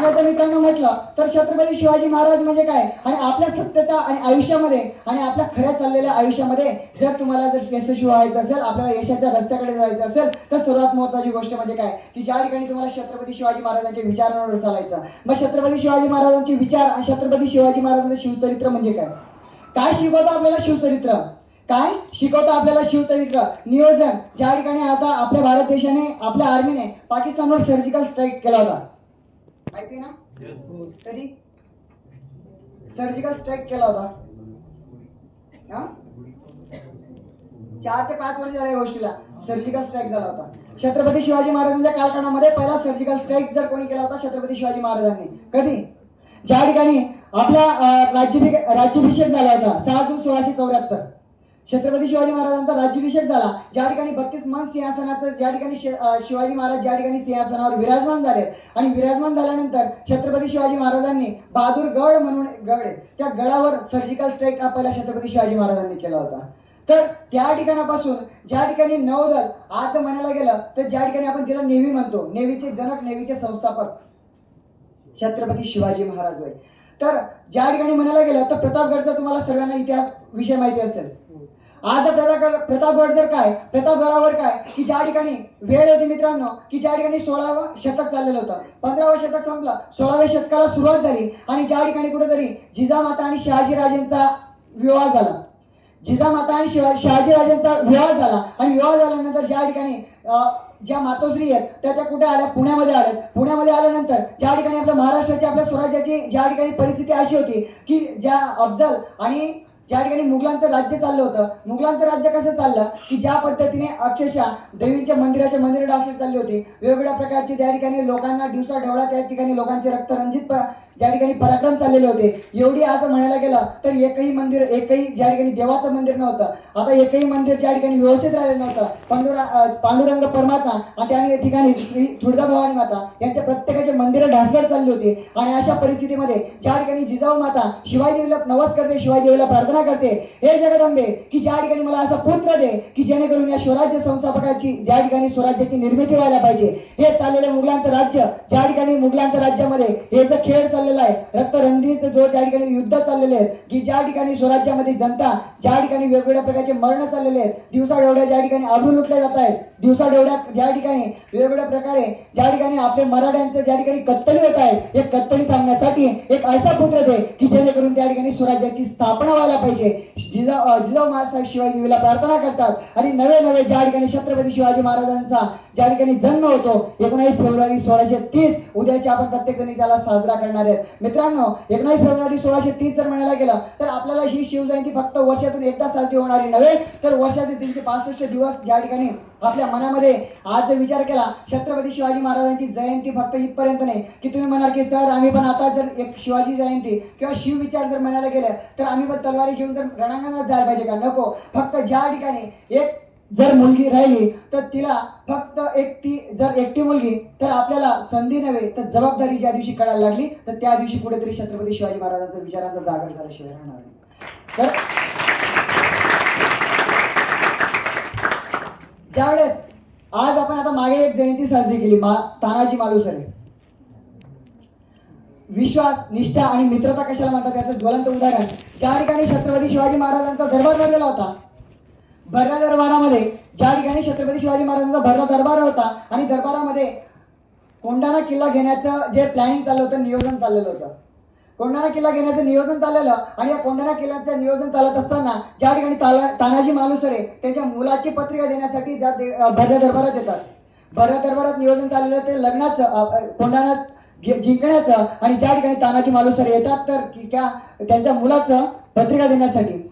सांगायचं मित्रांनो म्हटलं तर छत्रपती शिवाजी महाराज म्हणजे काय आणि आपल्या सत्यता आणि आयुष्यामध्ये आणि आपल्या खऱ्या चाललेल्या आयुष्यामध्ये जर तुम्हाला जर यशस्वी व्हायचं असेल, आपल्याला यशाच्या रस्त्याकडे जायचं असेल, तर सर्वात महत्त्वाची गोष्ट म्हणजे काय की ज्या ठिकाणी तुम्हाला छत्रपती शिवाजी महाराजांच्या विचारांवर चालायचं. मग छत्रपती शिवाजी महाराजांचे विचार आणि छत्रपती शिवाजी महाराजांचं शिवचरित्र म्हणजे काय, काय शिकवतं आपल्याला शिवचरित्र, काय शिकवतं आपल्याला शिवचरित्र. नियोजन, ज्या ठिकाणी आता आपल्या भारत देशाने आपल्या आर्मीने पाकिस्तानवर सर्जिकल स्ट्राईक केला होता, माहिती ना? कधी सर्जिकल स्ट्राईक केला होता? 4 ते 5 वर्ष झाले या गोष्टीला. सर्जिकल स्ट्राईक झाला होता छत्रपती शिवाजी महाराजांच्या कालखंडामध्ये. पहिला सर्जिकल स्ट्राईक जर कोणी केला होता छत्रपती शिवाजी महाराजांनी. कधी? ज्या ठिकाणी आपला राज्याभिषेक झाला होता 6 जून 1674. छत्रपती शिवाजी महाराजांचा राज्याभिषेक झाला, ज्या ठिकाणी 32 मन सिंहासनाचं, ज्या ठिकाणी शिवाजी महाराज ज्या ठिकाणी सिंहासनावर विराजमान झाले आणि विराजमान झाल्यानंतर छत्रपती शिवाजी महाराजांनी बहादूरगड म्हणून गड आहे, त्या गडावर सर्जिकल स्ट्राईक हा पहिला छत्रपती शिवाजी महाराजांनी केला होता. तर त्या ठिकाणापासून ज्या ठिकाणी नौदल आज म्हणायला गेलं तर ज्या ठिकाणी आपण ज्याला नेव्ही म्हणतो, नेव्हीचे जनक, नेव्हीचे संस्थापक छत्रपती शिवाजी महाराज होय. तर ज्या ठिकाणी म्हणायला गेलं तर प्रतापगडचा तुम्हाला सर्वांना इतिहास विषय माहिती असेल. आज प्रतापगड जर काय, प्रतापगडावर काय की ज्या ठिकाणी वेळ होती मित्रांनो की ज्या ठिकाणी 16वं शतक चाललेलं होतं, 15वं शतक संपलं, 16व्या शतकाला सुरुवात झाली आणि ज्या ठिकाणी कुठेतरी जिजामाता आणि शहाजीराजेंचा विवाह झाला. जिजामाता आणि शहाजीराजेंचा विवाह झाला आणि विवाह झाल्यानंतर ज्या ठिकाणी ज्या मातोश्री आहेत त्या कुठे आल्या, पुण्यामध्ये आल्या. पुण्यामध्ये आल्यानंतर ज्या ठिकाणी आपल्या महाराष्ट्राची, आपल्या स्वराज्याची ज्या ठिकाणी परिस्थिती अशी होती की ज्या अफजल आणि ज्या ठिकाणी मुघलांचं राज्य चाललं होतं, मुघलांचं राज्य कसं चाललं की ज्या पद्धतीने अक्षरशः देवींच्या मंदिर डासली चालली होती, वेगवेगळ्या प्रकारची त्या ठिकाणी लोकांना दिवसा ढवळा त्या ठिकाणी लोकांचे रक्तरंजित ज्या ठिकाणी पराक्रम चाललेले होते. एवढी आज म्हणायला गेलं तर एकही मंदिर, एकही ज्या ठिकाणी देवाचं मंदिर नव्हतं, आता एकही मंदिर ज्या ठिकाणी व्यवस्थित राहिलेलं नव्हतं. पांडुरंग परमात्मा आणि त्या ठिकाणी श्री तुळजाभवानी माता यांच्या प्रत्येकाचे मंदिरं ढासळत चालली होती. आणि अशा परिस्थितीमध्ये ज्या ठिकाणी जिजाऊ माता शिवाजीला नवस करते, शिवाजीला प्रार्थना करते, हे जगदंबे की ज्या ठिकाणी मला असा पुत्र दे की जेणेकरून या स्वराज्य संस्थापकाची ज्या ठिकाणी स्वराज्याची निर्मिती व्हायला पाहिजे. हे चाललेले मुघलांचं राज्य, ज्या ठिकाणी मुघलांच्या राज्यामध्ये हे जे खेळ चाललेला आहे, रक्तरंधीचं जोर त्या ठिकाणी युद्ध चाललेले आहेत की ज्या ठिकाणी स्वराज्यामध्ये जनता ज्या ठिकाणी वेगवेगळ्या प्रकारचे मरण चाललेले आहेत, दिवसा डेवढ्या ज्या ठिकाणी आबरू लुटल्या जात आहेत, दिवसा डेवढ्या ज्या ठिकाणी वेगवेगळ्या प्रकारे ज्या ठिकाणी आपले मराठ्यांचं ज्या ठिकाणी कत्तली होत आहे, हे कत्तली थांबण्यासाठी एक असा पुत्र दे की जेणेकरून त्या ठिकाणी स्वराज्याची स्थापना व्हायला पाहिजे. जिजाऊ महासाहेब शिवाजीला प्रार्थना करतात आणि नवे ज्या ठिकाणी छत्रपती शिवाजी महाराजांचा ज्या ठिकाणी जन्म होतो 19 फेब्रुवारी 1630, उद्याचे आपण प्रत्येक जणी त्याला साजरा करणार आहेत. मित्रांनो 19 फेब्रुवारी 1630 जर म्हणायला गेलं तर आपल्याला ही शिवजयंती फक्त वर्षातून एकदा साजरी होणारी नव्हे तर वर्षातील 365 दिवस ज्या ठिकाणी आपल्या मनामध्ये आज जर विचार केला छत्रपती शिवाजी महाराजांची जयंती फक्त इथपर्यंत नाही की तुम्ही म्हणाल की सर आम्ही पण आता जर एक शिवाजी जयंती किंवा शिव विचार जर म्हणायला गेले तर आम्ही पण तलवारी घेऊन जर रणांगणात जायला पाहिजे का? नको. फक्त ज्या ठिकाणी एक जर मुलगी राहिली तर तिला फक्त ती जर एकटी मुलगी तर आपल्याला संधी नव्हे तर जबाबदारी ज्या दिवशी कळायला लागली तर त्या दिवशी कुठेतरी छत्रपती शिवाजी महाराजांचा विचारांचा जागर झाल्याशिवाय राहणार नाही. तर ज्यावेळेस आज आपण आता मागे एक जयंती साजरी केली तानाजी मालुसरे, विश्वास, निष्ठा आणि मित्रता कशाला म्हणतात त्याचं ज्वलंत उदाहरण. ज्या ठिकाणी छत्रपती शिवाजी महाराजांचा दरबार भरलेला होता, भरल्या दरबारामध्ये ज्या ठिकाणी छत्रपती शिवाजी महाराजांचा भरला दरबार होता आणि दरबारामध्ये कोंढाणा किल्ला घेण्याचं जे प्लॅनिंग चाललं होतं, नियोजन चाललेलं होतं. कोंढाणा किल्ला घेण्याचं नियोजन चाललेलं आणि या कोंढाणा किल्ल्याचं नियोजन चालत असताना ज्या ठिकाणी तानाजी मालुसरे त्यांच्या मुलाची पत्रिका देण्यासाठी ज्या भरल्या दरबारात येतात, भरल्या दरबारात नियोजन चाललेलं ते लग्नाचं, कोंढाणा जिंकण्याचं आणि ज्या ठिकाणी तानाजी मालुसरे येतात तर त्यांच्या मुलाचं पत्रिका देण्यासाठी.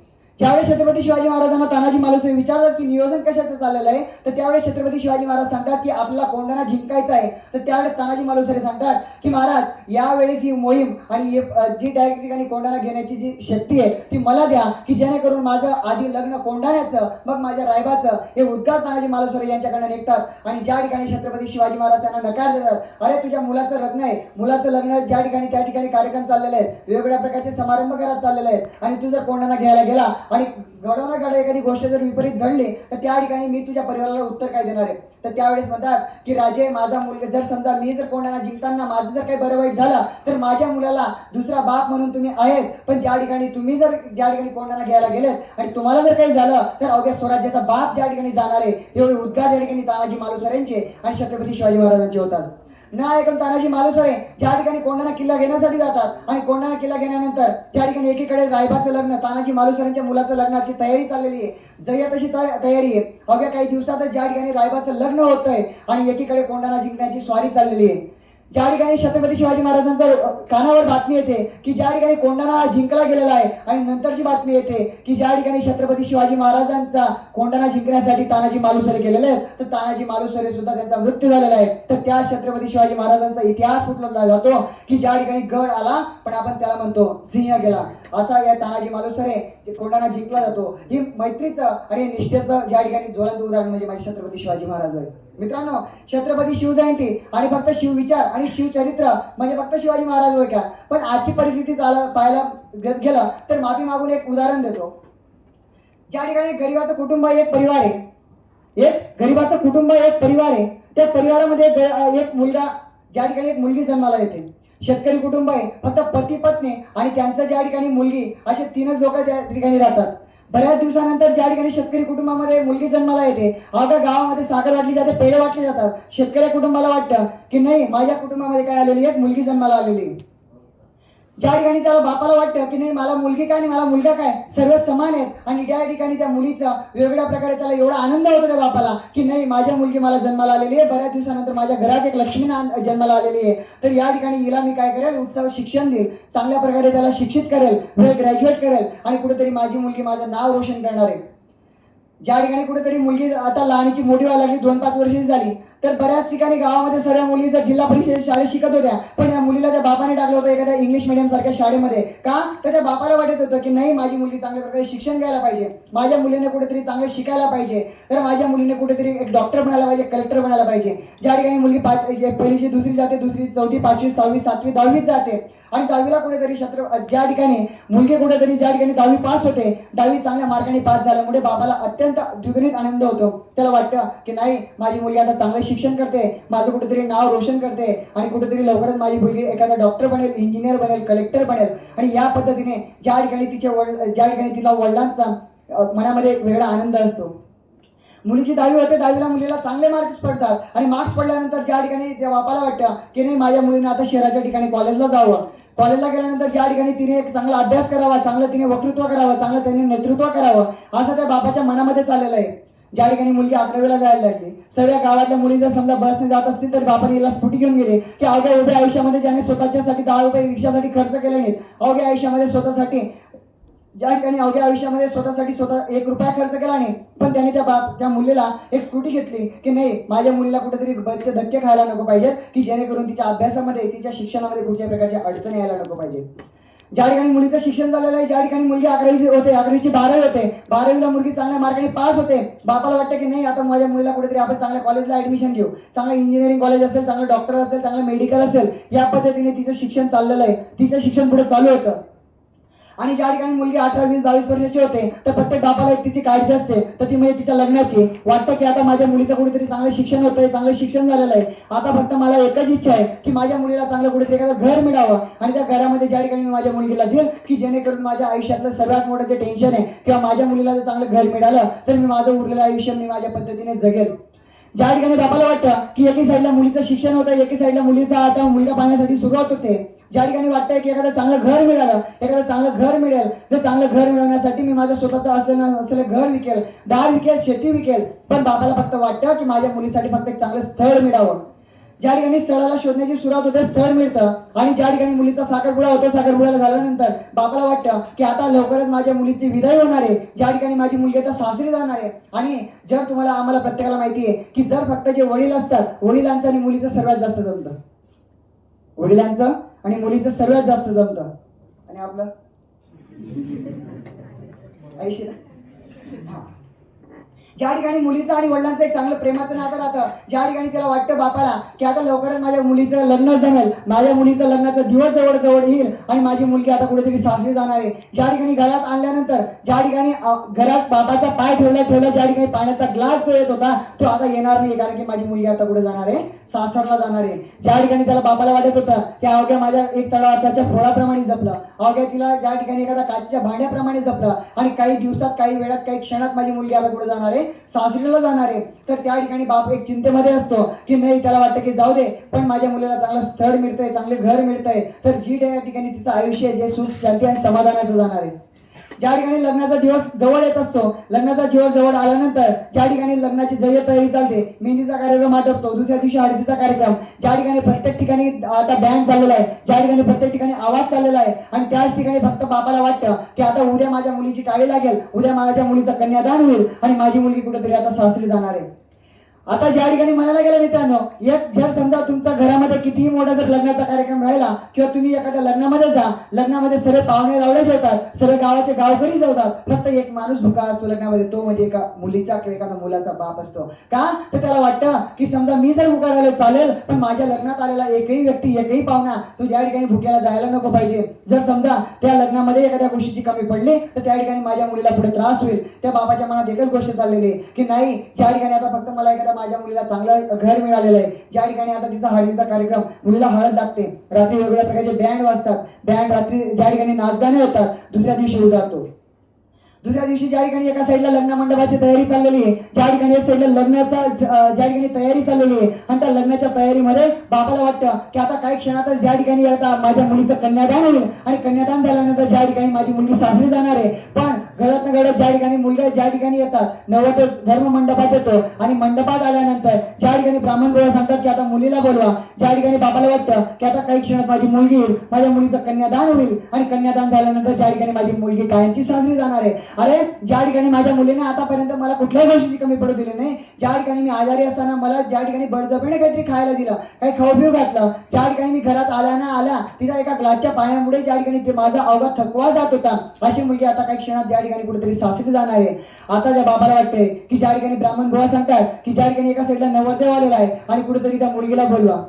ज्यावेळेस छत्रपती शिवाजी महाराजांना तानाजी मालुसरे विचारतात की नियोजन कशाचं चाललेलं आहे तर त्यावेळेस छत्रपती शिवाजी महाराज सांगतात की आपल्याला कोंढाणा जिंकायचा आहे. तर त्यावेळेस तानाजी मालुसरे सांगतात की महाराज यावेळेस ही मोहीम आणि जी डायरेक्ट ठिकाणी कोंढाणा घेण्याची जी शक्ती आहे ती मला द्या की जेणेकरून माझं आधी लग्न कोंढाण्याचं मग माझ्या रायबाचं, हे उद्गार तानाजी मालुसरे यांच्याकडे निघतात. आणि ज्या ठिकाणी छत्रपती शिवाजी महाराज त्यांना नकार देतात, अरे तुझ्या मुलाचं लग्न आहे, मुलाचं लग्न ज्या ठिकाणी त्या ठिकाणी कार्यक्रम चाललेले आहेत, वेगवेगळ्या प्रकारचे समारंभ घरात चाललेले आहेत आणि तू जर कोंढाणा घ्यायला गेला आणि घडवणं एखादी गोष्ट जर विपरीत घडली तर त्या ठिकाणी मी तुझ्या परिवाराला उत्तर काय देणार आहे. तर त्यावेळेस म्हणतात की राजे माझा मुलगा जर समजा मी जर कोणाला जिंकताना माझं जर काही बरं वाईट झालं तर माझ्या मुलाला दुसरा बाप म्हणून तुम्ही आहेत, पण ज्या ठिकाणी तुम्ही जर ज्या ठिकाणी कोणाला घ्यायला गेलेत आणि तुम्हाला जर काही झालं तर अवघ्या स्वराज्याचा बाप ज्या ठिकाणी जाणार आहे. एवढे उद्गार या ठिकाणी तानाजी मालुसरे यांचे आणि छत्रपती शिवाजी महाराजांचे होतात. न ऐकून तानाजी मालुसरे ज्या ठिकाणी कोंढाणा किल्ला घेण्यासाठी जातात आणि कोंढाणा किल्ला घेण्यानंतर त्या ठिकाणी एकीकडे रायबाचं लग्न, तानाजी मालुसरेंच्या मुलाचं लग्नाची तयारी चाललेली आहे, जय्या तशी तयारी आहे. अवघ्या काही दिवसातच ज्या ठिकाणी रायबाचं लग्न होतंय आणि एकीकडे कोंढाणा जिंकण्याची स्वारी चाललेली आहे. ज्या ठिकाणी छत्रपती शिवाजी महाराजांच्या कानावर बातमी येते की ज्या ठिकाणी कोंढाणा जिंकला गेलेला आहे आणि नंतरची बातमी येते की ज्या ठिकाणी छत्रपती शिवाजी महाराजांचा कोंढाणा जिंकण्यासाठी तानाजी मालुसरे गेलेले आहेत, तर तानाजी मालुसरे सुद्धा त्यांचा मृत्यू झालेला आहे. तर त्या छत्रपती शिवाजी महाराजांचा इतिहास कुठला जातो की ज्या ठिकाणी गड आला पण आपण त्याला म्हणतो सिंह गेला. असा या तानाजी मालुसरे कोंढाणा जिंकला जातो. ही मैत्रीचं आणि निष्ठेचं ज्या ठिकाणी ज्वलंत उदाहरण म्हणजे माझे छत्रपती शिवाजी महाराज आहेत. मित्रांनो, छत्रपती शिवजयंती आणि फक्त शिवविचार आणि शिवचरित्र म्हणजे फक्त शिवाजी महाराज होय का, पण आजची परिस्थिती पाहायला गेलं तर माफी मागून एक उदाहरण देतो. ज्या ठिकाणी गरीबाचं कुटुंब एक परिवार आहे, एक गरीबाचं कुटुंब एक परिवार आहे, त्या परिवारामध्ये एक मुलगा, ज्या ठिकाणी एक मुलगी जन्माला येते. शेतकरी कुटुंब आहे, फक्त पती पत्नी आणि त्यांचं ज्या ठिकाणी मुलगी असे तीनच लोक त्या ठिकाणी राहतात. बऱ्याच दिवसानंतर ज्या ठिकाणी शेतकरी कुटुंबामध्ये मुलगी जन्माला येते, अगं गावामध्ये साखर वाटली जाते, पेढे वाटले जातात. शेतकरी कुटुंबाला वाटतं की नाही माझ्या कुटुंबामध्ये काय आलेली आहे, मुलगी जन्माला आलेली. ज्या ठिकाणी त्याला बापाला वाटतं की नाही मला मुलगी काय आणि मला मुलगा काय, सर्व समान आहेत. आणि त्या ठिकाणी त्या मुलीचा वेगवेगळ्या प्रकारे त्याला एवढा आनंद होतो त्या बापाला की नाही माझ्या मुलगी मला जन्माला आलेली आहे, बऱ्याच दिवसानंतर माझ्या घरात एक लक्ष्मी जन्माला आलेली आहे. तर या ठिकाणी हिला मी काय करेल, उत्सव शिक्षण देईल, चांगल्या प्रकारे त्याला शिक्षित करेल, वेल ग्रॅज्युएट करेल आणि कुठेतरी माझी मुलगी माझं नाव रोशन करणार आहे. ज्या ठिकाणी कुठेतरी मुलगी आता लहानीची मोठी व्हायला लागली, 2-5 वर्षाची झाली, तर बऱ्याच ठिकाणी गावामध्ये सर्व मुली जर जिल्हा परिषद शाळेत शिकत होत्या, पण या मुलीला त्या बापाने टाकलं होतं एखाद्या इंग्लिश मिडियम सारख्या शाळेमध्ये. का तर त्या बापाला वाटत होतं की नाही माझी मुलगी चांगल्या प्रकारे शिक्षण घ्यायला पाहिजे, माझ्या मुलीने कुठेतरी चांगलं शिकायला पाहिजे, तर माझ्या मुलीने कुठेतरी एक डॉक्टर बनायला पाहिजे, कलेक्टर बनायला पाहिजे. ज्या ठिकाणी मुलगी पहिलीची दुसरी जाते, दुसरी चौथी, 5वी, 6वी, 7वी, 10वीत जाते आणि 10वीला कुठेतरी ज्या ठिकाणी मुलगी कुठेतरी ज्या ठिकाणी 10वी पास होते, 10वी चांगल्या मार्काने पास झाल्यामुळे बाबाला अत्यंत द्विगुणित आनंद होतो. त्याला वाटतं की नाही माझी मुलगी आता चांगलं शिक्षण करते, माझं कुठेतरी नाव रोशन करते आणि कुठेतरी लवकरच माझी मुलगी एखादा डॉक्टर बनेल, इंजिनियर बनेल, कलेक्टर बनेल. आणि या पद्धतीने ज्या ठिकाणी ज्या ठिकाणी तिला वडिलांचा मनामध्ये एक वेगळा आनंद असतो. मुलीची 10वी होते, 10वीला मुलीला चांगले मार्क्स पडतात आणि मार्क्स पडल्यानंतर ज्या ठिकाणी त्या बापाला वाटतं की नाही माझ्या मुलीने आता शहराच्या ठिकाणी कॉलेजला जावं. कॉलेजला गेल्यानंतर ज्या ठिकाणी तिने एक चांगला अभ्यास करावा, चांगलं तिने वक्तृत्व करावं, चांगलं त्याने नेतृत्व करावं, असं त्या बापाच्या मनामध्ये चाललेलं आहे. ज्या ठिकाणी मुलगी 11वीला जायला लागली, सर्व गावातल्या मुली जर समजा बसने जात असतील तर बापाने हिला स्कूटी घेऊन गेली की अवघ्या उभ्या आयुष्यामध्ये ज्याने स्वतःच्यासाठी 10 रुपये रिक्षासाठी खर्च केले नाहीत, अवघ्या आयुष्यामध्ये स्वतःसाठी ज्या ठिकाणी अवघ्या आयुष्यामध्ये स्वतःसाठी स्वतः 1 रुपया खर्च केला नाही, पण त्याने त्या मुलीला एक स्कूटी घेतली की नाही माझ्या मुलीला कुठेतरी बसचे धक्के खायला नको पाहिजेत की जेणेकरून तिच्या अभ्यासामध्ये, तिच्या शिक्षणामध्ये कुठच्याही प्रकारच्या अडचणी यायला नको पाहिजे. ज्या ठिकाणी मुलीचं शिक्षण झालेलं आहे, ज्या ठिकाणी मुलगी 11वी होते, 11वीची 12वी होते, 12वीला मुलगी चांगल्या मार्काने पास होते, बापाला वाटतं की नाही आता माझ्या मुलीला कुठेतरी आपण चांगल्या कॉलेजला ऍडमिशन घेऊ, चांगलं इंजिनिअरिंग कॉलेज असेल, चांगलं डॉक्टर असेल, चांगलं मेडिकल असेल, या पद्धतीने तिचं शिक्षण चाललेलं आहे, तिचं शिक्षण पुढे चालू होतं. आणि ज्या ठिकाणी मुलगी 18, 20, 22 वर्षाची होते तर प्रत्येक बापाला एक तिची काळजी असते, तर ती म्हणजे तिच्या लग्नाची. वाटतं की आता माझ्या मुलीचं कुठेतरी चांगलं शिक्षण होतंय, चांगलं शिक्षण झालेलं आहे, आता फक्त मला एकच इच्छा आहे की माझ्या मुलीला चांगलं कुठेतरी एखादं घर मिळावं आणि त्या घरामध्ये ज्या ठिकाणी मी माझ्या मुलगीला देईल की जेणेकरून माझ्या आयुष्यातलं सर्वात मोठं जे टेन्शन आहे किंवा माझ्या मुलीला जर चांगलं घर मिळालं तर मी माझं उरलेलं आयुष्य मी माझ्या पद्धतीने जगेल. ज्या ठिकाणी बापाला वाटतं की एकी साईडला मुलीचं शिक्षण होतं, एकी साईडला मुलीचा आता मुलगा पाहण्यासाठी सुरुवात होते, ज्या ठिकाणी वाटतंय की एखादं चांगलं घर मिळालं, एखादं चांगलं घर मिळेल, जर चांगलं घर मिळवण्यासाठी मी माझं स्वतःचं असलेलं घर विकेल, दार विकेल, शेती विकेल, पण बापाला फक्त वाटतं की माझ्या मुलीसाठी फक्त एक चांगलं स्थळ मिळावं. ज्या ठिकाणी स्थळाला शोधण्याची सुरुवात होते, स्थळ मिळतं आणि ज्या ठिकाणी मुलीचा साखरपुडा होतो, साखरपुड्याला झाल्यानंतर बापाला वाटतं की आता लवकरच माझ्या मुलीची विदाई होणार आहे, ज्या ठिकाणी माझी मुलगी आता सासरी जाणार आहे. आणि जर तुम्हाला आम्हाला प्रत्येकाला माहिती आहे की जर फक्त जे वडील असतात, वडिलांचं आणि मुलीचं सर्वात जास्त जमतं, वडिलांचं आणि मुलीचं सर्वात जास्त जमतं. आणि आपलं ऐशी ना, ज्या ठिकाणी मुलीचं आणि वडिलांचं एक चांगलं प्रेमाचं नातं राहतं, ज्या ठिकाणी त्याला वाटतं बापाला की आता लवकरच माझ्या मुलीचं लग्न जमेल, माझ्या मुलीचं लग्नाचा दिवस जवळ जवळ येईल आणि माझी मुलगी आता कुठेतरी सासरी जाणार आहे. ज्या ठिकाणी घरात आणल्यानंतर ज्या ठिकाणी घरात बापाचा पाय ठेवला ज्या ठिकाणी पाण्याचा ग्लास जो येत होता तो आता येणार नाही, कारण की माझी मुलगी आता कुठे जाणार आहे, सासरला जाणार आहे. ज्या ठिकाणी त्याला बापाला वाटत होतं की अवघ्या माझ्या एक तळाच्या फोडाप्रमाणे जपलं, अवघ्या तिला ज्या ठिकाणी एखाद्या काचेच्या भांड्याप्रमाणे जपलं आणि काही दिवसात काही वेळात काही क्षणात माझी मुलगी आता कुठे जाणार आहे, सासरीला जाणार आहे. तर त्या ठिकाणी बाप एक चिंतेमध्ये असतो की नाही, त्याला वाटतं की जाऊ दे पण माझ्या मुलीला चांगलं स्थळ मिळतंय, चांगले घर मिळतंय, तर जी त्या ठिकाणी तिचं आयुष्य जे सुख शांती आणि समाधानाचं जाणार आहे. ज्या ठिकाणी लग्नाचा दिवस जवळ येत असतो, लग्नाचा दिवस जवळ आल्यानंतर ज्या ठिकाणी लग्नाची जय्यत तयारी चालते, मेहंदीचा कार्यक्रम आटोपतो, दुसऱ्या दिवशी हळदीचा कार्यक्रम, ज्या ठिकाणी प्रत्येक ठिकाणी आता बँड चाललेला आहे, ज्या ठिकाणी प्रत्येक ठिकाणी आवाज चाललेला आहे आणि त्याच ठिकाणी फक्त बापाला वाटतं की आता उद्या माझ्या मुलीची टाळी लागेल, उद्या माझ्या मुलीचं कन्यादान होईल आणि माझी मुलगी कुठेतरी आता सासरी जाणार आहे. आता ज्या ठिकाणी म्हणायला गेलं मित्रांनो, एक जर समजा तुमच्या घरामध्ये कितीही मोठा जर लग्नाचा कार्यक्रम राहिला किंवा तुम्ही एखाद्या लग्नामध्ये जा, लग्नामध्ये सर्व पाहुणे रावळे जेवतात, सर्व गावाचे गावकरी जेवतात, फक्त एक माणूस भुका असतो लग्नामध्ये, तो म्हणजे एका मुलीचा किंवा एखाद्या मुलाचा बाप असतो. का तर त्याला वाटतं की समजा मी जर भुका राहिलो चालेल, पण माझ्या लग्नात आलेला एकही व्यक्ती एकही पाहुणा तो ज्या ठिकाणी भुक्याला जायला नको पाहिजे. जर समजा त्या लग्नामध्ये एखाद्या गोष्टीची कमी पडली तर त्या ठिकाणी माझ्या मुलीला पुढे त्रास होईल. त्या बापाच्या मनात एकच गोष्ट चाललेली की नाही, ज्या ठिकाणी आता फक्त मला एखादा माझ्या मुलीला चांगलं घर मिळालेलं आहे, ज्या ठिकाणी आता तिचा हळदीचा कार्यक्रम, मुलीला हळद लागते, रात्री वेगवेगळ्या प्रकारचे बँड वाजतात, बँड रात्री ज्या ठिकाणी नाचगाणे होतात, दुसऱ्या दिवशी उजाडतो. दुसऱ्या दिवशी ज्या ठिकाणी एका साईडला लग्न मंडपाची तयारी चाललेली आहे, ज्या ठिकाणी एक साईडला लग्नाचा ज्या ठिकाणी तयारी चाललेली आहे आणि त्या लग्नाच्या तयारीमध्ये बापाला वाटतं की आता काही क्षणातच ज्या ठिकाणी आता माझ्या मुलीचं कन्यादान होईल आणि कन्यादान झाल्यानंतर ज्या ठिकाणी माझी मुलगी सासरी जाणार आहे. पण घरात न घडत ज्या ठिकाणी मुलगा ज्या ठिकाणी येतात, नववधू धर्म मंडपात येतो आणि मंडपात आल्यानंतर ज्या ठिकाणी ब्राह्मण बाबा सांगतात की आता मुलीला बोलवा, ज्या ठिकाणी बापाला वाटतं की आता काही क्षणात माझी मुलगी येईल, माझ्या मुलीचं कन्यादान होईल आणि कन्यादान झाल्यानंतर ज्या ठिकाणी माझी मुलगी कायमची सासरी जाणार आहे. अरे ज्या ठिकाणी माझ्या मुलीने आतापर्यंत मला कुठल्याही गोष्टीची कमी पडू दिली नाही, ज्या ठिकाणी मी आजारी असताना मला ज्या ठिकाणी बळजबरीने काहीतरी खायला दिलं, काही खाऊ घातलं, ज्या ठिकाणी मी घरात आल्या ना आल्या तिचा एका ग्लासच्या पाण्यामुळे ज्या ठिकाणी ते माझा अवघा थकवा जात होता, अशी मुलगी आता काही क्षणात ज्या ठिकाणी कुठेतरी सासरी जाणार आहे. आता त्या बाबाला वाटतंय की ज्या ठिकाणी ब्राह्मण बुवा सांगतात की ज्या ठिकाणी एका साईडला नवरदेव आलेला आहे आणि कुठेतरी त्या मुलगीला बोलवा.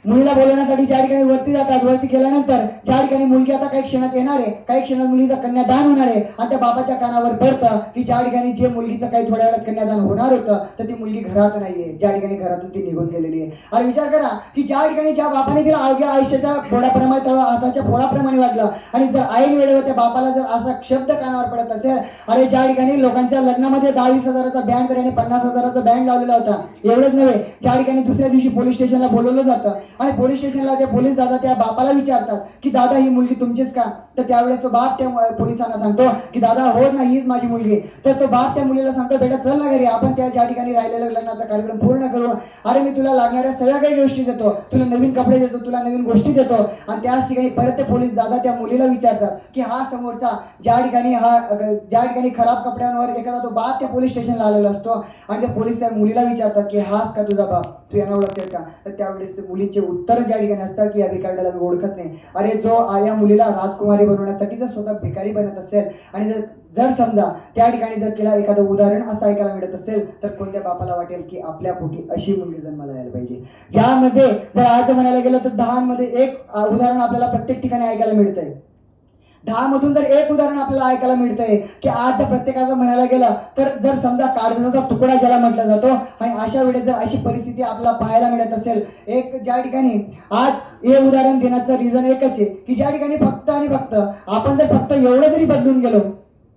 मुलीला बोलवण्यासाठी ज्या ठिकाणी वरती जातात, वरती गेल्यानंतर ज्या ठिकाणी मुलगी आता काही क्षणात येणार आहे, काही क्षणात मुलीचं कन्यादान होणार आहे आणि त्या बाबाच्या कानावर पडतं की ज्या ठिकाणी जे मुलगीचं काही थोड्या वेळात कन्यादान होणार होतं तर ती मुलगी घरात नाहीये, ज्या ठिकाणी घरातून ती निघून गेलेली आहे. आणि विचार करा की ज्या ठिकाणी ज्या बापाने तिला अवघ्या आयुष्याच्या फोडाप्रमाणे हाताच्या फोडाप्रमाणे वागलं आणि जर ऐन वेळेवर त्या बापाला जर असा शब्द कानावर पडत असेल, अरे ज्या ठिकाणी लोकांच्या लग्नामध्ये 10-20 हजाराचा बँड आणि 50 हजाराचा बँड लावलेला होता, एवढंच नव्हे, ज्या ठिकाणी दुसऱ्या दिवशी पोलीस स्टेशनला बोलवलं जातं आणि पोलीस स्टेशनला ते पोलीस दादा त्या बापाला विचारतात की दादा ही मुलगी तुमचीच का? तर त्यावेळेस तो बाप त्या पोलिसांना सांगतो की दादा हो ना, हीच माझी मुलगी. तर तो बाप त्या मुलीला सांगतो बेटा चल ना घरी, आपण त्या ज्या ठिकाणी राहिलेला लग्नाचा कार्यक्रम पूर्ण करू. अरे मी तुला लागणाऱ्या सगळ्या काही गोष्टी देतो, तुला नवीन कपडे देतो, तुला नवीन गोष्टी देतो. आणि त्याच ठिकाणी परत ते पोलीस दादा त्या मुलीला विचारतात की हा समोरचा ज्या ठिकाणी खराब कपड्यांवर एखादा तो बाप त्या पोलीस स्टेशनला आलेला असतो आणि ते पोलीस त्या मुलीला विचारतात की हाच का तुझा बाप, तू यांना ओळखते का? तर त्यावेळेस मुलीचे उत्तर ज्या ठिकाणी असतात की या भिकारड्याला मी ओळखत नाही. अरे जो या मुलीला राजकुमारी बनवण्यासाठी जर स्वतः भिकारी बनत असेल आणि जर समजा त्या ठिकाणी जर तिला एखादं उदाहरण असं ऐकायला मिळत असेल तर कोणत्या बापाला वाटेल की आपल्या पोटी अशी मुलगी जन्माला यायला पाहिजे. ज्यामध्ये जर आज म्हणायला गेलं तर 10 मध्ये एक उदाहरण आपल्याला प्रत्येक ठिकाणी ऐकायला मिळतंय. 10 मधून जर एक उदाहरण आपल्याला ऐकायला मिळतंय की आज जर प्रत्येकाचं म्हणायला गेलं तर जर समजा काळजाचा तुकडा ज्याला म्हटला जातो आणि अशा वेळेस जर अशी परिस्थिती आपल्याला पाहायला मिळत असेल, एक ज्या ठिकाणी आज हे उदाहरण देण्याचं रिझन एकच आहे की ज्या ठिकाणी फक्त आणि फक्त आपण जर फक्त एवढं जरी बदलून गेलो,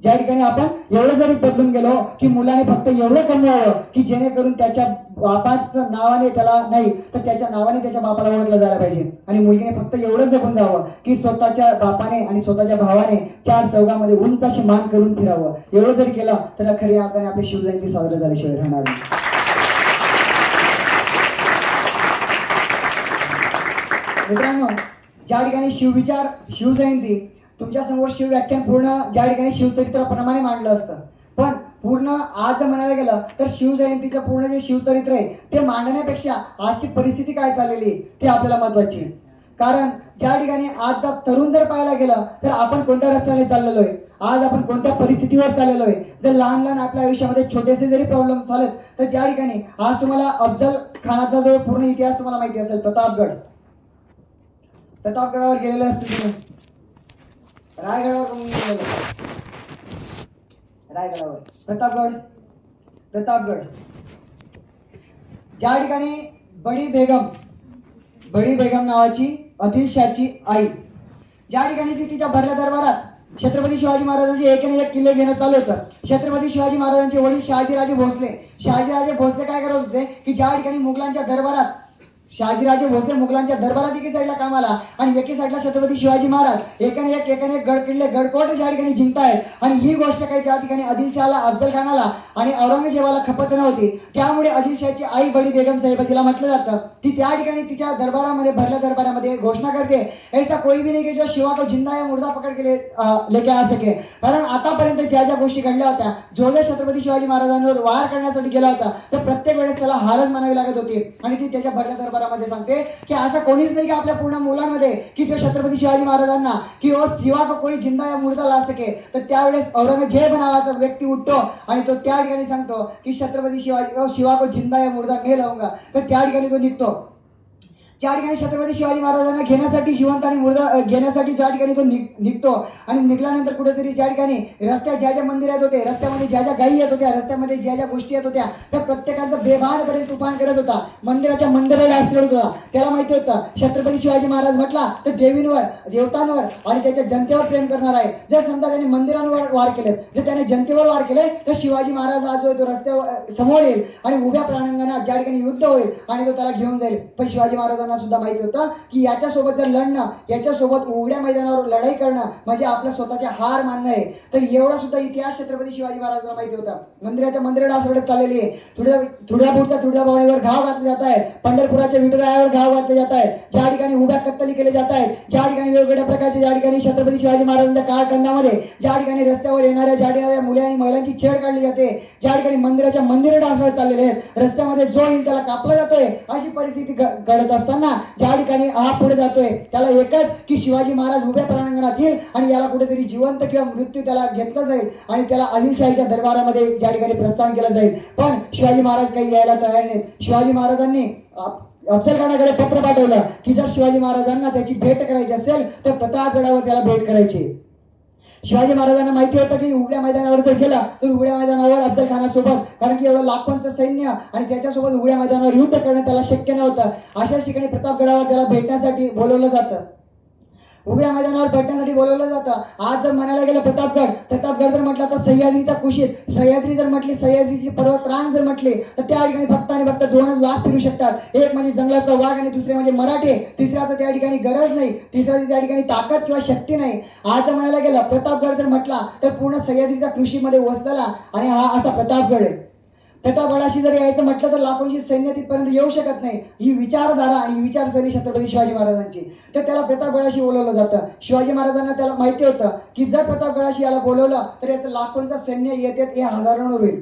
ज्या ठिकाणी आपण एवढं जरी बदलून गेलो की मुलाने फक्त एवढं कमवावं की जेणेकरून त्याच्या बापाचं नावाने त्याला नाही तर त्याच्या नावाने त्याच्या बापाला ओळखलं जायला पाहिजे आणि मुलगीने फक्त एवढं जपून जावं की स्वतःच्या बापाने आणि स्वतःच्या भावाने 4 चौघामध्ये उंच अशी मान करून फिरावं. एवढं जरी केलं तर खऱ्या अर्थाने आपली शिवजयंती साजरी झाल्याशिवाय राहणार नाही. मित्रांनो, ज्या ठिकाणी शिवविचार शिवजयंती तुमच्या समोर शिवव्याख्यान पूर्ण ज्या ठिकाणी शिवचरित्राप्रमाणे मांडलं असतं, पण पूर्ण आज म्हणायला गेलं तर शिवजयंतीचं पूर्ण जे शिवचरित्र आहे ते मांडण्यापेक्षा आजची परिस्थिती काय चाललेली आहे ते आपल्याला महत्वाची आहे. कारण ज्या ठिकाणी आज जर तरुण जर पाहायला गेलं तर आपण कोणत्या रस्त्याने चाललेलो आहे, आज आपण कोणत्या परिस्थितीवर चाललेलो आहे. जर लहान लहान आपल्या आयुष्यामध्ये छोटेसे जरी प्रॉब्लेम झालेत तर ज्या ठिकाणी आज तुम्हाला अफजल खानाचा जो पूर्ण इतिहास तुम्हाला माहिती असेल, प्रतापगडावर गेलेले असतील तुम्ही, रायगडावर कोणी गेलेलं, रायगडावर प्रतापगड ज्या ठिकाणी बडी बेगम नावाची आदिलशाची आई, ज्या ठिकाणी ती तिच्या भरल्या दरबारात छत्रपती शिवाजी महाराजांचे एकेने एक किल्ले घेणं चालू होतं. छत्रपती शिवाजी महाराजांचे वडील शहाजीराजे भोसले काय करत होते की ज्या ठिकाणी मुघलांच्या दरबारात शहाजीराजे भोसले मुघलांच्या दरबारात एकी साईडला कामाला आणि एकी साईडला छत्रपती शिवाजी महाराज एकाने एक गड किल्ले गडकोट ज्या ठिकाणी जिंकतायत. आणि ही गोष्ट काही ज्या ठिकाणी आदिलशहाला, अफजल खानाला आणि औरंगजेबाला खपत नव्हती, त्यामुळे आदिलशाची आई बडी बेगम साहेब जिला म्हटलं जातं, ती त्या ठिकाणी तिच्या दरबारामध्ये भरल्या दरबारामध्ये घोषणा करते, ऐसा कोई भी नहीं की जो शिवा को जिंदा या मुर्दा पकड के लेके आ सके. कारण आतापर्यंत ज्या ज्या गोष्टी घडल्या होत्या, जो छत्रपती शिवाजी महाराजांवर वार करण्यासाठी गेला होता तर प्रत्येक वेळेस त्याला हारच मानावी लागत होती. आणि ती त्याच्या भरल्या दरबारामध्ये सांगते की असं कोणीच नाही की आपल्या पूर्ण मुलांमध्ये की जो छत्रपती शिवाजी महाराजांना की वो शिवा को कोई जिंदा या मुर्दा ला सके. तर त्यावेळेस औरंगजेब नावाचा व्यक्ती उठतो आणि तो त्या ठिकाणी सांगतो की छत्रपती शिवा को जिंदा या मुर्दा मैं लाऊंगा. तर त्या ठिकाणी तो निघतो. ज्या ठिकाणी छत्रपती शिवाजी महाराजांना घेण्यासाठी, जिवंत आणि मुर्दा घेण्यासाठी ज्या ठिकाणी तो निघतो आणि निघाल्यानंतर कुठेतरी ज्या ठिकाणी रस्त्यात ज्या ज्या मंदिरात होते, रस्त्यामध्ये ज्या ज्या गायी येत होत्या, रस्त्यामध्ये ज्या ज्या गोष्टी येत होत्या, त्या प्रत्येकाचं बेभानपर्यंत तुफान करत होता. मंदिराच्या मंदिराला अडचणत होता. त्याला माहिती होतं छत्रपती शिवाजी महाराज म्हटला तर देवींवर, देवतांवर आणि त्याच्या जनतेवर प्रेम करणार आहे. जर समजा त्याने मंदिरांवर वार केले, जर त्याने जनतेवर वार केले तर शिवाजी महाराज आज जो तो रस्त्यावर समोर येईल आणि उभ्या प्राणांगणात ज्या ठिकाणी युद्ध होईल आणि तो त्याला घेऊन जाईल. पण शिवाजी महाराजांना सुद्धा माहिती होतं की याच्यासोबत जर लढणं, याच्यासोबत उघड्या मैदानावर लढाई करणं म्हणजे आपल्या स्वतःचे हार मानणं आहे. तर एवढा सुद्धा इतिहास छत्रपती शिवाजी महाराजांना माहिती होता. मंदिराच्या मंदिर आसवडत चाललेली आहे. तुळजापूरच्या तुळजाभवानीवर घाव घातले जात आहेत, पंढरपुराच्या विठुरायावर घाव घातले जात आहेत, ज्या ठिकाणी उभ्या कत्तली केले जात आहेत, ज्या ठिकाणी वेगवेगळ्या प्रकारचे, ज्या ठिकाणी छत्रपती शिवाजी महाराजांच्या काळखंडामध्ये ज्या ठिकाणी रस्त्यावर येणाऱ्या मुले आणि महिलांची छेड काढली जाते, ज्या ठिकाणी मंदिराच्या मंदिर आसवडत चाललेले आहेत, रस्त्यामध्ये जो येईल त्याला कापला जातोय, अशी परिस्थिती घडत असताना ज्या ठिकाणी हा पुढे जातोय त्याला एकच की शिवाजी महाराज उभ्या प्रांगणात येईल आणि याला कुठेतरी जिवंत किंवा मृत्यू त्याला घेतला जाईल आणि त्याला आदिलशाहीच्या दरबारामध्ये ज्या ठिकाणी प्रस्थान केलं जाईल. पण शिवाजी महाराज काही यायला तयार नाहीत. शिवाजी महाराजांनी अफजल खानाकडे पत्र पाठवलं की जर शिवाजी महाराजांना त्याची भेट करायची असेल तर प्रतापगडावर त्याला भेट करायची. शिवाजी महाराजांना माहिती होतं की उघड्या मैदानावर जर गेला तर उघड्या मैदानावर अफजल खानासोबत, कारण की एवढं लाखोंचं सैन्य आणि त्याच्यासोबत उघड्या मैदानावर युद्ध करणं त्याला शक्य नव्हतं. अशाच ठिकाणी प्रतापगडावर त्याला भेटण्यासाठी बोलवलं जातं, उघड्या मैदानावर भेटण्यासाठी बोलवलं जातं. आज जर म्हणायला गेलं प्रतापगड जर म्हटलं तर सह्याद्रीचा कुशीत, सह्याद्री जर म्हटली, सह्याद्रीची पर्वत रांग जर म्हटली तर त्या ठिकाणी फक्त आणि फक्त दोनच वाघ फिरू शकतात. एक म्हणजे जंगलाचा वाघ आणि दुसरे म्हणजे मराठे. तिसऱ्याचं त्या ठिकाणी गरज नाही, तिसऱ्याची त्या ठिकाणी ताकद किंवा शक्ती नाही. आज म्हणायला गेलं प्रतापगड जर म्हटला तर पूर्ण सह्याद्रीच्या कृषीमध्ये वसलेला आणि हा असा प्रतापगड आहे. प्रतापगडाशी जर यायचं म्हटलं तर लाखोंची सैन्य तिथपर्यंत येऊ शकत नाही. ही विचारधारा आणि ही विचारसरणी छत्रपती शिवाजी महाराजांची. तर त्याला प्रतापगडाशी बोलवलं जातं. शिवाजी महाराजांना त्याला माहिती होतं की जर प्रतापगडाशी याला बोलवलं तर याचं लाखोंचं सैन्य येतात हे हजारांवर होईल.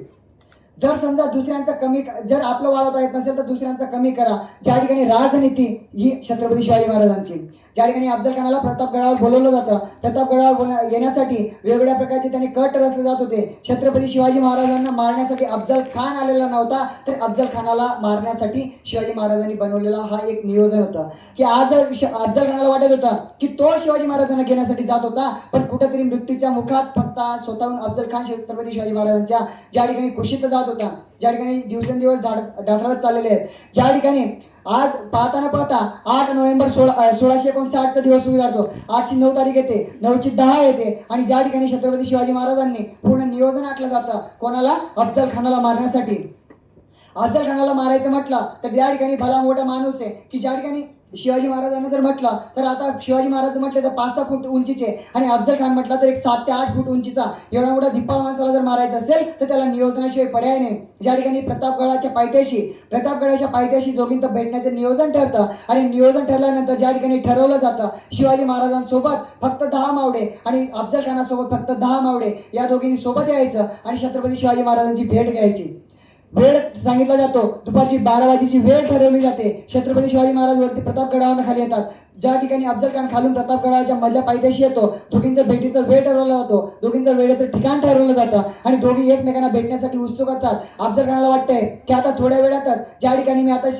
जर समजा दुसऱ्यांचं कमी, जर आपलं वाढवता येत नसेल तर दुसऱ्यांचं कमी करा. ज्या ठिकाणी राजनीती ही छत्रपती शिवाजी महाराजांची. ज्या ठिकाणी अफजल खानाला प्रतापगडावर बोलवलं जातं, प्रतापगडावर येण्यासाठी वेगवेगळ्या प्रकारचे त्यांनी कट रचले जात होते. छत्रपती शिवाजी महाराजांना मारण्यासाठी अफजल खान आलेला नव्हता, तर अफजल खानाला मारण्यासाठी शिवाजी महाराजांनी बनवलेला हा एक नियोजन होतं की आज अफजल खानाला वाटत होतं की तो शिवाजी महाराजांना घेण्यासाठी जात होता, पण कुठेतरी मृत्यूच्या मुखात फक्त स्वतःहून अफजल खान छत्रपती शिवाजी महाराजांच्या ज्या ठिकाणी कुशीत जात होता, ज्या ठिकाणी दिवसेंदिवस ढासळत चाललेले आहेत, ज्या ठिकाणी आज पाहता 8 नोव्हेंबर 1659चा दिवस सुरू झाला. 8ची 9 तारीख येते, 9ची 10 येते आणि ज्या ठिकाणी छत्रपती शिवाजी महाराजांनी पूर्ण नियोजन आखलं जातं कोणाला, अफजल खानाला मारण्यासाठी. अफजल खानाला मारायचं म्हटलं तर त्या ठिकाणी भला मोठा माणूस आहे की ज्या ठिकाणी शिवाजी महाराजांना जर म्हटलं तर आता शिवाजी महाराज म्हटले तर 5-6 फूट उंचीचे आणि अफजल खान म्हटला तर एक 7 ते 8 फूट उंचीचा. एवढा मोठा धिप्पाळ माणसाला जर मारायचं असेल तर त्याला नियोजनाशिवाय पर्याय नाही. ज्या ठिकाणी प्रतापगडाच्या पायथ्याशी जोगिंत भेटण्याचं नियोजन ठरतं आणि नियोजन ठरल्यानंतर ज्या ठिकाणी ठरवलं जातं शिवाजी महाराजांसोबत फक्त 10 मावडे आणि अफजल खानासोबत फक्त 10 मावडे या दोघींनी सोबत यायचं आणि छत्रपती शिवाजी महाराजांची भेट घ्यायची. वेळ सांगितला जातो, दुपारची 12 वाजेची वेळ ठरवली जाते. छत्रपती शिवाजी महाराज वरती प्रतापगडावरून खाली येतात. ज्या ठिकाणी अफजल खान खालून प्रतापगडाच्या मधल्या पायथ्याशी येतो, दोघींचा भेटीचा वेळ ठरवला जातो, दोघींचं वेळेचं ठिकाण ठरवलं जातं आणि दोघी एकमेकांना भेटण्यासाठी उत्सुक असतात. अफजल खानाला वाटतंय की आता थोड्या वेळातच ज्या ठिकाणी मी आता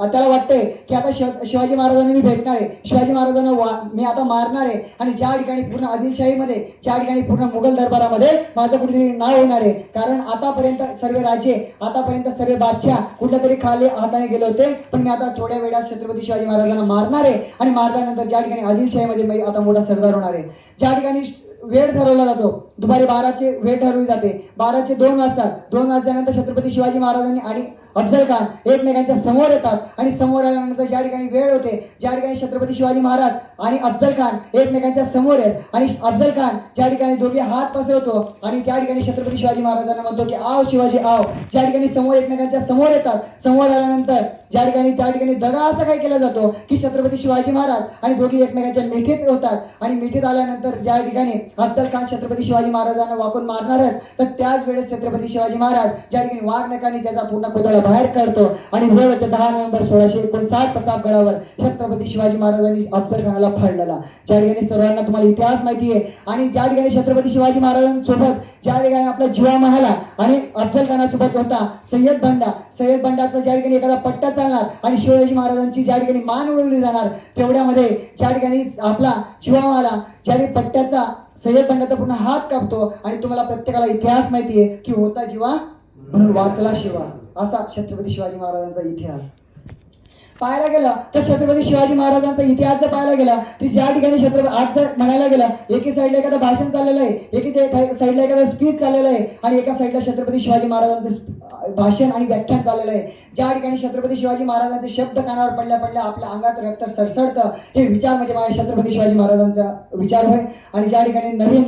त्याला वाटतंय की आता शिवाजी महाराजांनी मी भेटणार आहे, शिवाजी महाराजांना मी आता मारणार आहे आणि ज्या ठिकाणी पूर्ण आदिलशाहीमध्ये, ज्या ठिकाणी पूर्ण मुघल दरबारामध्ये माझं कुठेतरी नाव होणार आहे. कारण आतापर्यंत सर्व राज्ये, आतापर्यंत सर्व बादशाह कुठल्या तरी खाली हाताने गेले होते, पण मी आता थोड्या वेळात छत्रपती शिवाजी महाराजांना मारणार आहे आणि मारल्यानंतर ज्या ठिकाणी आदिलशाहीमध्ये मी आता मोठा सरदार होणार आहे. ज्या ठिकाणी वेळ ठरवला जातो, दुपारी 12ची वेळ ठरवली जाते. 12चे 2 वाजतात. 2 वाजल्यानंतर छत्रपती शिवाजी महाराजांनी आणि अफजल खान एकमेकांच्या समोर येतात आणि समोर आल्यानंतर ज्या ठिकाणी वेळ होते, ज्या ठिकाणी छत्रपती शिवाजी महाराज आणि अफजल खान एकमेकांच्या समोर आहेत आणि अफजल खान ज्या ठिकाणी दोघे हात पसरवतो आणि त्या ठिकाणी छत्रपती शिवाजी महाराजांना म्हणतो की आव शिवाजी आव. ज्या ठिकाणी समोर एकमेकांच्या समोर येतात, समोर आल्यानंतर ज्या ठिकाणी दगा असा काय केला जातो की छत्रपती शिवाजी महाराज आणि दोघे एकमेकांच्या मिठीत होतात आणि मिठीत आल्यानंतर ज्या ठिकाणी अफजल खान छत्रपती शिवाजी महाराजांना वाकून मारणारच, तर त्याच वेळेस छत्रपती शिवाजी महाराज ज्या ठिकाणी वाघनखांनी त्याचा पूर्ण पुतळा बाहेर काढतो आणि वेळ होते 10 नोव्हेंबर 1659 प्रतापगडावर छत्रपती शिवाजी महाराजांनी अफजल खानाला फाडलेला. ज्या ठिकाणी सर्वांना तुम्हाला इतिहास माहिती आहे आणि ज्या ठिकाणी छत्रपती शिवाजी महाराजांसोबत ज्या ठिकाणी आपला जीवा महाला आणि अफजल खानासोबत होता सय्यद बंडा. सय्यद बंडाचा ज्या ठिकाणी एखादा पट्टा चालणार आणि शिवाजी महाराजांची ज्या ठिकाणी मान उडवली जाणार, तेवढ्यामध्ये ज्या ठिकाणी आपला शिवा महाला ज्या ठिकाणी पट्ट्याचा सय्यद बंडाचा पूर्ण हात कापतो आणि तुम्हाला प्रत्येकाला इतिहास माहिती आहे की होता जीवा म्हणून वाचला शिवा, असा छत्रपती शिवाजी महाराजांचा इतिहास. पाहायला गेलं तर छत्रपती शिवाजी महाराजांचा इतिहास जर पाहायला गेला की ज्या ठिकाणी छत्रपती आज जर म्हणायला गेलं, एकी साईडला एखादं भाषण चाललेलं आहे, एकी साईडला एखादा स्पीच चाललेलं आहे आणि एका साईडला छत्रपती शिवाजी महाराजांचं भाषण आणि व्याख्यान चाललेलं आहे. ज्या ठिकाणी छत्रपती शिवाजी महाराजांचे शब्द कानावर पडल्या पडल्या आपल्या अंगात रक्त सडसडतं. हे विचार म्हणजे माझ्या छत्रपती शिवाजी महाराजांचा विचार होय. आणि ज्या ठिकाणी नवीन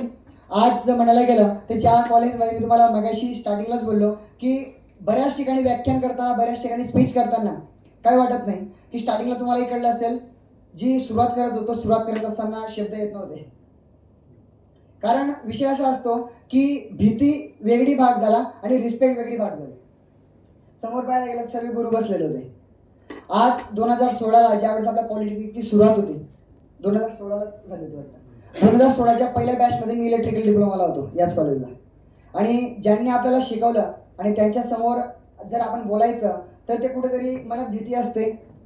आज जर म्हणायला गेलं तर ज्या कॉलेजमध्ये मी तुम्हाला मगाशी स्टार्टिंगलाच बोललो की बऱ्याच ठिकाणी व्याख्यान करताना, बऱ्याच ठिकाणी स्पीच करताना काय वाटत नाही की स्टार्टिंगला तुम्हाला कळलं असेल, जी सुरुवात करत असताना शब्द येत नव्हते. कारण विषय असा असतो की भीती वेगळी भाग झाला आणि रिस्पेक्ट वेगळी भाग झाली. समोर पाहायला गेलं सर्व गुरु बसलेले होते. आज 2016ला ज्यावेळेस आपल्या पॉलिटेक्निकची सुरुवात होती, 2016लाच झाली होती वाटतं, 2016च्या पहिल्या बॅचमध्ये मी इलेक्ट्रिकल डिप्लोमाला होतो याच कॉलेजला. आणि ज्यांनी आपल्याला शिकवलं आणि त्यांच्या समोर जर आपण बोलायचं तर ते कुठेतरी मनात भीती असते,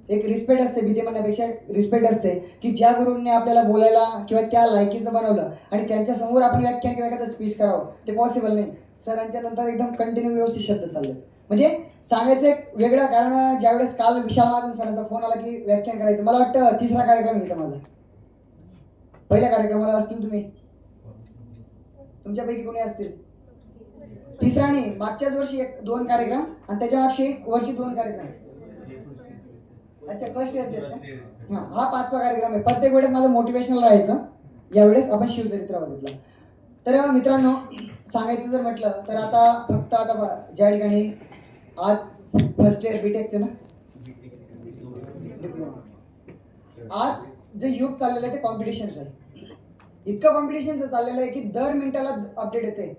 एक रिस्पेक्ट असते, भीती म्हणण्यापेक्षा रिस्पेक्ट असते की ज्या गुरूंनी आपल्याला बोलायला किंवा त्या लायकीचं बनवलं आणि त्यांच्या समोर आपण व्याख्यान किंवा एखादं स्पीच करावं ते पॉसिबल नाही. सरांच्या नंतर एकदम कंटिन्यू व्यवस्थित शब्द चालले. म्हणजे सांगायचं एक वेगळं, कारण ज्यावेळेस काल विशाल महाजन सरांचा फोन आला की व्याख्यान करायचं, मला वाटतं 3रा कार्यक्रम येतो माझा. पहिल्या कार्यक्रमाला असतील तुम्ही, तुमच्यापैकी कोणी असतील? 3रा नाही, मागच्याच वर्षी 2 कार्यक्रम आणि त्याच्या मागची वर्षी 2 कार्यक्रम. अच्छा, फर्स्ट इयरचे. हा 5वा कार्यक्रम आहे. प्रत्येक वेळेस माझं मोटिवेशनल राहायचं. यावेळेस आपण शिवचरित्र बघितलं. तर मित्रांनो, सांगायचं जर म्हटलं तर आता फक्त आता ज्या ठिकाणी आज फर्स्ट इयर बीटेकचे ना डिप्लोमा, आज जे युग चाललेलं आहे ते कॉम्पिटिशनचं आहे. इतकं कॉम्पिटिशनचं चाललेलं आहे की दर मिनिटाला अपडेट येते.